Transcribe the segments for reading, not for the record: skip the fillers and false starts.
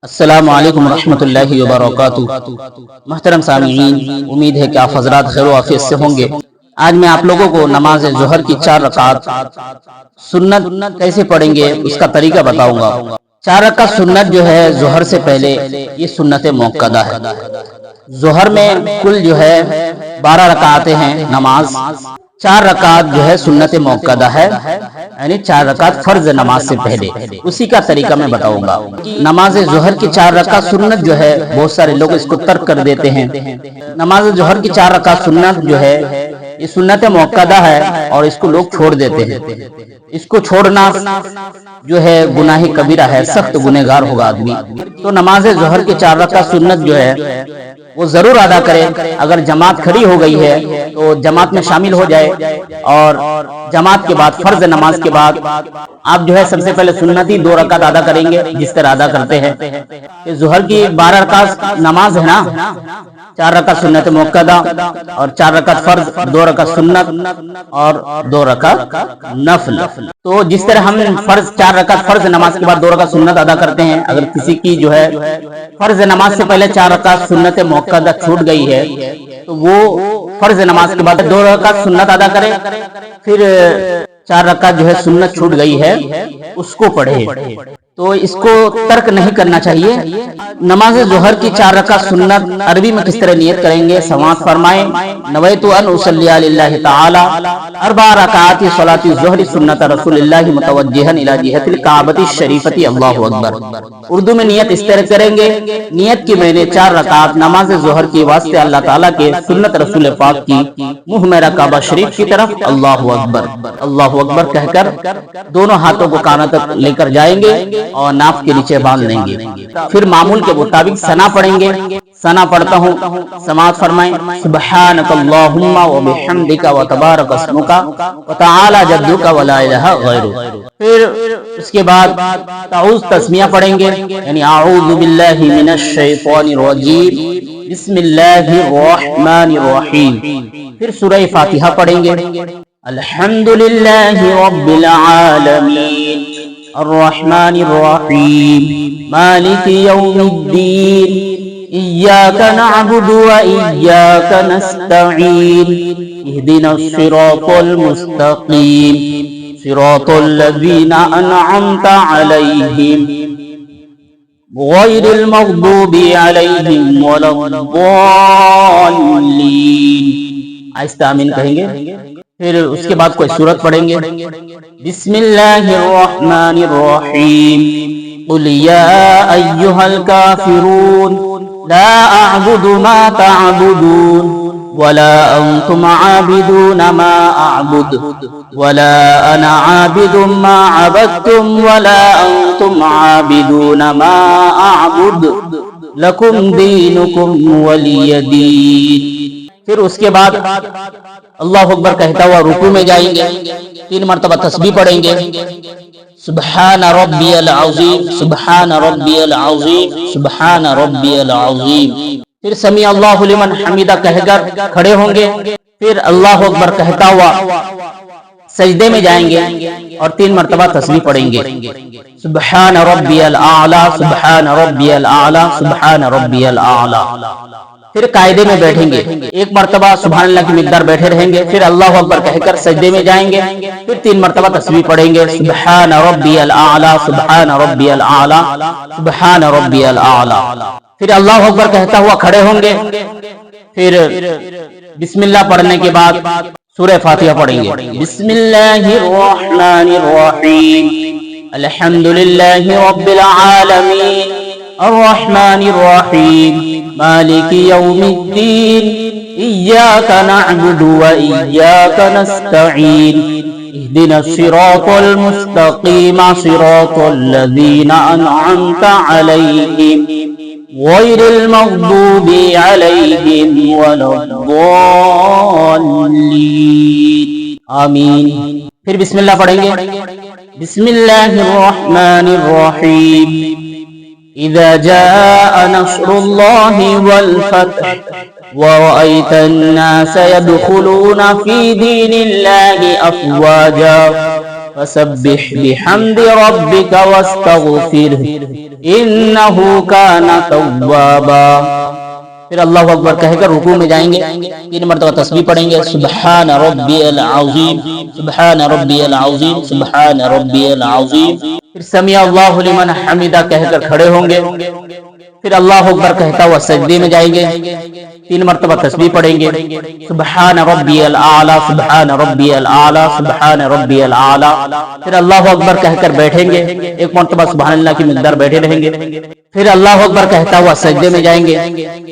السلام علیکم ورحمۃ اللہ وبرکاتہ۔ محترم سامعین، امید ہے کہ آپ حضرات خیر و عافیت سے ہوں گے۔ آج میں آپ لوگوں کو نماز ظہر کی 4 رکعات سنت کیسے پڑھیں گے اس کا طریقہ بتاؤں گا۔ 4 رکعت سنت جو ہے ظہر سے پہلے، یہ سنت موقدہ ہے۔ ظہر میں کل جو ہے 12 رکعتیں ہیں نماز، 4 رکعت جو ہے سنت موقدہ ہے، یعنی 4 رکعت فرض نماز سے پہلے۔ اسی کا طریقہ میں بتاؤں گا۔ نماز ظہر کی 4 رکعت سنت جو ہے بہت سارے لوگ اس کو ترک کر دیتے ہیں۔ نماز ظہر کی 4 رکعت سنت جو ہے یہ سنت موقدہ ہے اور اس کو لوگ چھوڑ دیتے ہیں۔ اس کو چھوڑنا جو ہے گناہ کبیرہ ہے، سخت گنہگار ہوگا آدمی۔ تو نماز ظہر کی 4 رکعت سنت جو ہے وہ ضرور ادا کرے۔ اگر جماعت کھڑی ہو گئی ہے تو جماعت میں شامل ہو جائے، اور جماعت کے بعد فرض نماز کے بعد آپ جو ہے سب سے پہلے سنتی 2 رکعت ادا کریں گے، جس طرح ادا کرتے ہیں۔ ظہر کی 12 رکعت نماز ہے نا، 4 رکعت سنت موقدہ اور 4 رکعت فرض، 2 رکعت سنت اور 2 رکعت نفل۔ تو جس طرح ہم 4 رکعت فرض نماز کے بعد 2 رکعت سنت ادا کرتے ہیں، اگر کسی کی جو ہے فرض نماز سے پہلے 4 رکعت سنت موقدہ چھوٹ گئی ہے تو وہ فرض نماز کے بعد 2 رکعت سنت ادا کرے، پھر 4 رکعت جو ہے سنت چھوٹ گئی ہے اس کو پڑھے۔ تو اس کو ترک نہیں کرنا چاہیے۔ نماز ظہر کی 4 رکعت سنت عربی میں کس طرح نیت کریں گے؟ سماعت فرمائیں۔ نویت ان اصلی للہ تعالی 4 رکعات صلاۃ الظہر سنت رسول اللہ متوجہا الی جہۃ الکعبۃ الشریفۃ، اللہ اکبر۔ اردو میں نیت اس طرح کریں گے، نیت کی میں نے 4 رکعات نماز ظہر کی واسطے اللہ تعالیٰ کے سنت رسول پاک کی، منہ میرا کعبہ شریف کی طرف، اللہ اکبر اللہ اکبر کہہ کر دونوں ہاتھوں کو کانوں تک لے کر جائیں گے اور ناف کے نیچے باندھ لیں گے۔ پھر معمول کے مطابق ثنا پڑھیں گے۔ ثنا پڑھتا ہوں، سماعت فرمائیں۔ سبحانک اللہم وبحمدک وتبارک اسمک وتعالی جدک ولا الہ غیرک۔ پھر اس کے بعد تعوذ تسمیہ پڑھیں گے، یعنی اعوذ باللہ من الشیطان الرجیم بسم اللہ الرحمن الرحیم۔ پھر سورہ فاتحہ پڑھیں گے۔ الحمدللہ رب العالمین الرحمن الرحیم مالک یوم الدین ایاک نعبد و ایاک نستعین اہدنا الصراط المستقیم صراط الذین انعمت علیہم غیر المغضوب علیہم ولا الضالین۔ آہستہ آمین کہیں گے۔ پھر اس کے بعد کوئی سورت پڑھیں گے۔ بسم اللہ الرحمن الرحیم قل یا ایہا الکافرون لا اعبد ما تعبدون ولا انتم عابدون ما اعبد ولا انا عابد ما عبدتم ولا انتم عابدون ما اعبد لکم دینکم ولی دین۔ پھر اس کے بعد اللہ اکبر کہتا ہوا رکوع میں جائیں گے، 3 مرتبہ تسبیح پڑھیں گے۔ سبحان ربی العظیم سبحان ربی العظیم سبحان ربی العظیم۔ پھر سمیع اللہ لمن حمیدہ کہہ کر کھڑے ہوں گے۔ پھر اللہ اکبر کہتا ہوا سجدے میں جائیں گے اور 3 مرتبہ تسبیح پڑھیں گے۔ سبحان ربی الاعلی سبحان ربی الاعلی سبحان ربی الاعلی۔ پھر قاعدے میں بیٹھیں گے، 1 مرتبہ سبحان اللہ کی مقدار بیٹھے رہیں گے، پھر اللہ اکبر کہہ کر سجدے میں جائیں گے، پھر 3 مرتبہ تسبیح پڑھیں گے۔ سبحان ربی الاعلی سبحان ربی الاعلی سبحان ربی الاعلی۔ پھر اللہ اکبر کہتا ہوا کھڑے ہوں گے، پھر بسم اللہ پڑھنے کے بعد سورہ فاتحہ پڑھیں گے۔ بسم اللہ الرحمن الرحیم الحمدللہ رب العالمین الرحمن الرحیم مالک یوم الدین ایاک نعبد و ایاک نستعین اہدنا الصراط المستقیم صراط الذین انعمت علیہم غیر المغضوب علیہم ولا الضالین۔ آمین۔ پھر بسم اللہ پڑھیں گے۔ بسم اللہ الرحمن الرحیم اذا جاء نصر اللہ والفتح ورأيت الناس يدخلون في دين الله أفواجا فسبح بحمد ربك واستغفره انه كان توابا۔ پھر اللہ اکبر کہہ کر رکوع میں جائیں گے، 3 مرتبہ تسبیح پڑھیں گے، سبحان ربی العظیم، سبحان ربی العظیم، سبحان ربی العظیم۔ پھر سمیع اللہ لمن حمدہ کہہ کر کھڑے ہوں گے، پھر اللہ اکبر کہتا ہوا سجدے میں جائیں گے، 3 مرتبہ تسبیح پڑھیں گے، سبحان ربی الاعلی، سبحان ربی الاعلی، سبحان ربی الاعلی۔ پھر اللہ اکبر کہہ کر بیٹھیں گے، 1 مرتبہ سبحان اللہ کی مقدار بیٹھے رہیں گے، پھر اللہ اکبر کہتا ہوا سجدے میں جائیں گے،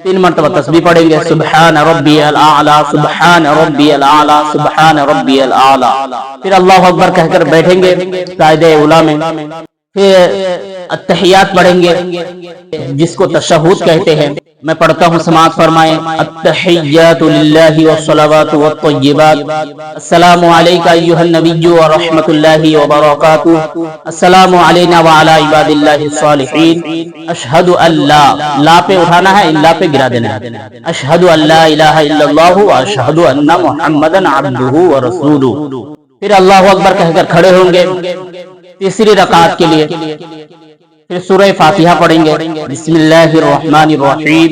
3 مرتبہ تسبیح پڑھیں گے، سبحان ربی الاعلی، سبحان ربی الاعلی، سبحان ربی الاعلی۔ پھر اللہ اکبر کہہ کر بیٹھیں گے قاعدہ اولیٰ میں، پھر التحیات پڑھیں گے جس کو تشہد کہتے ہیں، میں پڑھتا ہوں سماعت فرمائیں۔ التحیات للہ والصلوات والطیبات، السلام علیک ایھا النبی ورحمۃ اللہ وبرکاتہ، السلام علینا وعلی عباد اللہ الصالحین، اشہد ان لا پہ اٹھانا ہے، الا پہ گرا دینا ہے، اشہد ان لا الہ الا اللہ واشہد ان محمدا عبدہ ورسولہ۔ پھر اللہ اکبر کہہ کر کھڑے ہوں گے تیسری رکعت کے لیے، پھر سورہ فاتحہ پڑھیں گے، بسم اللہ الرحمن الرحیم،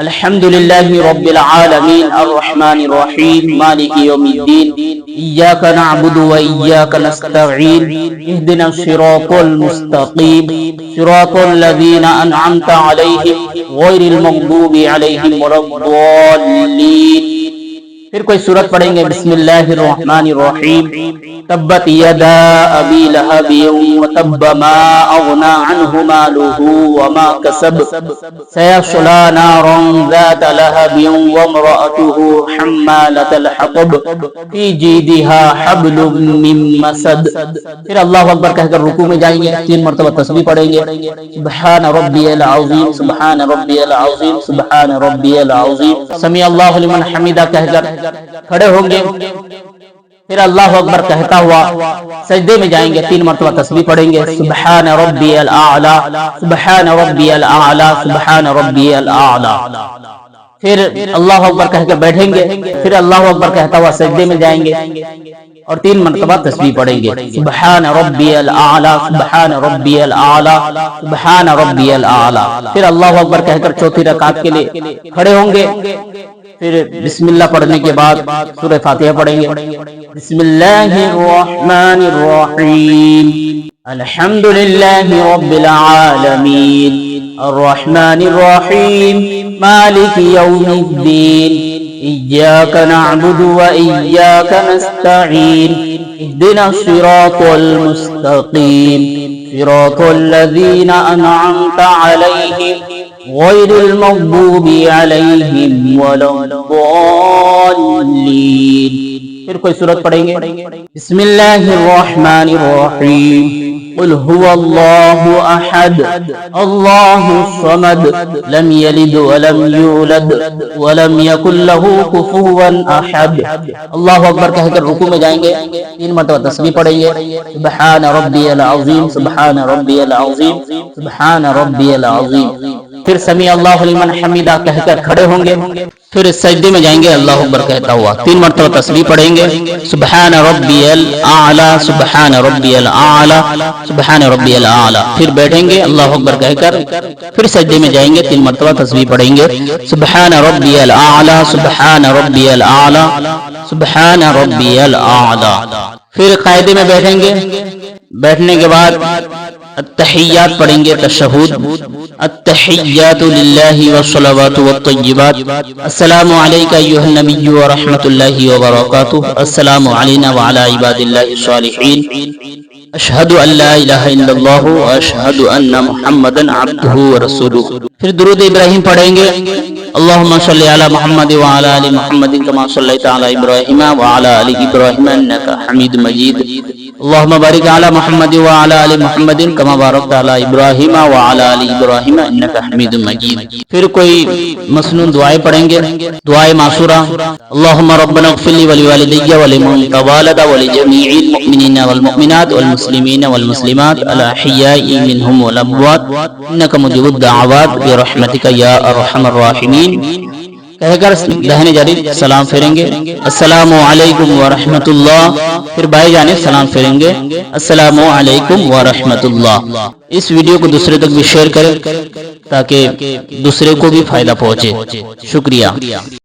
الحمدللہ رب العالمین الرحمن الرحیم مالک یوم الدین، ایاک نعبد و ایاک نستعین، اہدنا الصراط المستقیم، صراط الذین انعمت علیہم غیر المغضوب علیہم ولا الضالین۔ پھر کوئی سورت پڑھیں گے، بسم اللہ الرحمن الرحیم، تبت یدا ابی لہب وتب ما اغنى عنہ مالہ وما کسب سیصلی نارا ذات لہب وامرأته حمالۃ الحطب فی جیدہا حبل من مسد۔ پھر اللہ اکبر کہہ کر رکوع میں جائیں گے، 3 مرتبہ تسبیح پڑھیں گے، سبحان ربی العظیم، سبحان ربی العظیم، سبحان ربی العظیم، سمیع اللہ لمن حمدہ کہہ کر کھڑے ہوں گے، پھر اللہ اکبر کہتا ہوا سجدے میں جائیں گے، 3 مرتبہ تسبیح پڑھیں گے، سبحان ربی الاعلی، سبحان ربی الاعلی، سبحان ربی الاعلی۔ پھر اللہ اکبر کہہ کر بیٹھیں گے، پھر اللہ اکبر کہتا ہوا سجدے میں جائیں گے اور 3 مرتبہ تسبیح پڑھیں گے، سبحان ربی الاعلی، سبحان ربی الاعلی، سبحان ربی الاعلی۔ پھر اللہ اکبر کہہ کر چوتھی رکعت کے لیے کھڑے ہوں گے، پھر بسم اللہ پڑھنے کے بعد سورہ فاتحہ پڑھیں گے، بسم اللہ الرحمن الرحیم، الحمدللہ رب العالمین الرحمن الرحیم مالک یوم الدین، ایاک نعبد و ایاک نستعین، اہدنا الصراط المستقیم، صراط الذین انعمت علیہم غیر المغضوب علیہم ولا الضالین۔ پھر کوئی سورت پڑھیں گے، بسم اللہ الرحمن الرحیم، قل هو اللہ احد اللہ الصمد لم یلد ولم یولد ولم یکن له کفوا احد۔ اللہ اکبر کہہ کر رکوع میں جائیں گے، 3 مرتبہ تسبیح پڑھیں گے، سبحان ربی العظیم، سبحان ربی العظیم، سبحان ربی العظیم۔ پھر سمیع اللہ لمن حمدہ کہہ کر کھڑے ہوں گے، پھر سجدے میں جائیں گے، اللہ اکبر کہتا ہوا 3 مرتبہ تسبیح پڑھیں گے، سبحان ربی الاعلی، سبحان ربی الاعلی، سبحان ربی الاعلی۔ پھر بیٹھیں گے اللہ اکبر کہہ کر، پھر سجدے میں جائیں گے، 3 مرتبہ تسبیح پڑھیں گے، سبحان ربی الاعلی، سبحان ربی الاعلی، سبحان ربی الاعلی۔ پھر قاعدے میں بیٹھیں گے، بیٹھنے کے بعد التحیات پڑھیں گے، تشہد، التحیات للہ والصلوات والطیبات، السلام علیک ایھا النبی ورحمۃ اللہ وبرکاتہ، السلام علینا وعلی عباد اللہ الصالحین، اشہد ان لا الہ الا اللہ واشہد ان محمدا عبدہ ورسولہ۔ پھر درود ابراہیم پڑھیں گے، اللہم صلی علی محمد وعلی آل محمد کما صلیت علی ابراہیم وعلی آل ابراہیم انک حمید مجید، اللہم بارک علی محمد وعلی آل محمد کما بارکت علی ابراہیم وعلی آل ابراہیم انک حمید مجید۔ پھر کوئی مسنون دعائیں پڑھیں گے، دعائے معصورہ، اللہم ربنا اغفر لی ولوالدی ولمن تولد ولجمیع المؤمنین والمؤمنات والمسلمین والمسلمات الاحیاء منهم والاموات انک مجیب الدعوات برحمتک یا ارحم الراحمین کہہ کر داہنے جانب سلام پھیریں گے، السلام علیکم ورحمۃ اللہ، پھر بائیں جانب سلام پھیریں گے، السلام علیکم ورحمۃ اللہ۔ اس ویڈیو کو دوسرے تک بھی شیئر کریں تاکہ دوسرے کو بھی فائدہ پہنچے۔ شکریہ۔